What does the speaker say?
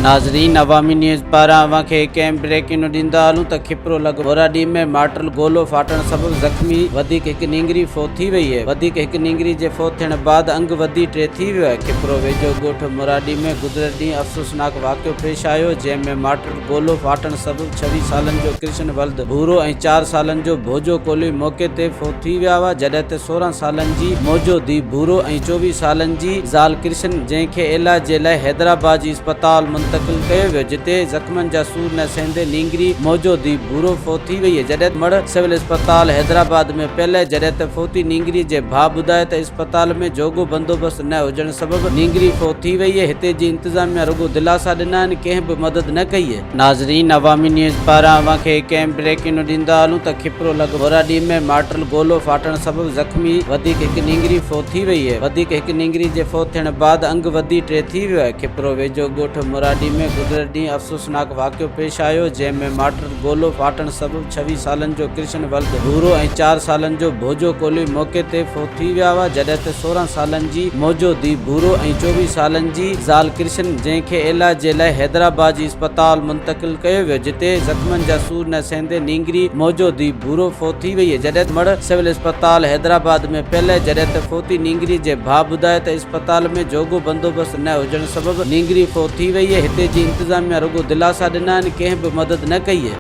नाज़रीन, अवामी न्यूज़ पारां अव्हांखे कंहिं ब्रेकिंग ॾींदा हलूं त खिपरो लॻो मोराडी में माटल गोलो फाटण सबबि ज़ख़्मी वधीक हिकु नींगरी फोत थी वई आहे। वधीक हिकु नींगरी जे फोत थियण बाद अंग वधी टे थी वियो आहे। खिपरो वेझो ॻोठ मोराडी में गुज़िरियल ॾींहुं अफ़सोसनाक वाक़ियो पेश आयो, जंहिं में माटल गोलो फाटण सबबि 26 सालनि जो कृष्ण वल्द भूरो ऐं 4 सालनि जो भोजो कोली मौक़े ते फोत थी विया हुआ, जॾहिं त 16 सालनि जी मौजो धी भूरो ऐं 24 सालनि जी ज़ाल कृष्ण, जंहिंखे इलाज जे लाइ हैदराबाद जी अस्पताल मुंतक़िल कयो वियो, जिते ज़ख़्मनि जा सूर न सहंदे नींगरी मौजो धी भूरो फोत थी वई है। जॾहिं मड़ सिविल अस्पताल हैदराबाद में पियल आहे, जॾहिं त फोती नींगरी जे भाउ ॿुधाए त अस्पताल में जोॻो बंदोबस्त न हुजण सबबि नींगरी फोत थी वई है। हिते जी इंतज़ामिया रुगो दिलासा ॾिना आहिनि, कंहिं बि मदद न कई है। नाज़रीन, अवामी न्यूज़ पारां अव्हांखे कंहिं ब्रेकिंग ॾींदा हलूं त खिपरो लॻो मोराडी में माटल गोलो फाटण सबबि ज़ख़्मी वधीक हिकु नींगरी फोत थी वई है। वधीक हिकु नींगरी जे फोत थियण बाद अंग वधी टे थी वियो आहे। खिपरो वेझो ॻोठ मोराडी में गुज़िरियल ॾींहुं अफ़सोसनाक वाक़ियो पेश आयो, जंहिं में माटल गोलो फाटण सबबि 26 सालनि जो कृष्ण वल्द भूरो ऐं 4 सालनि जो भोजो कोली मौक़े ते फोत थी विया हुआ, जॾहिं त 16 सालनि जी मौजो धी भूरो ऐं 24 सालनि जी ज़ाल कृष्ण, जंहिंखे इलाज जे लाइ हैदराबाद जी अस्पताल मुंतक़िल कयो वियो, जिते ज़ख़्मनि जा सूर न सहंदे नींगरी मौजो धी भूरो फोत थी वई है। जॾहिं मड़ सिविल अस्पताल हैदराबाद में पियल आहे, जॾहिं त फोती नींगरी जे भाउ ॿुधाए त अस्पताल में जोॻो बंदोबस्त न हुजण सबबि नींगरी फोत थी वई है। हिते जी इंतज़ामिया रुगो दिलासा ॾिना आहिनि, कंहिं बि मदद न कई है।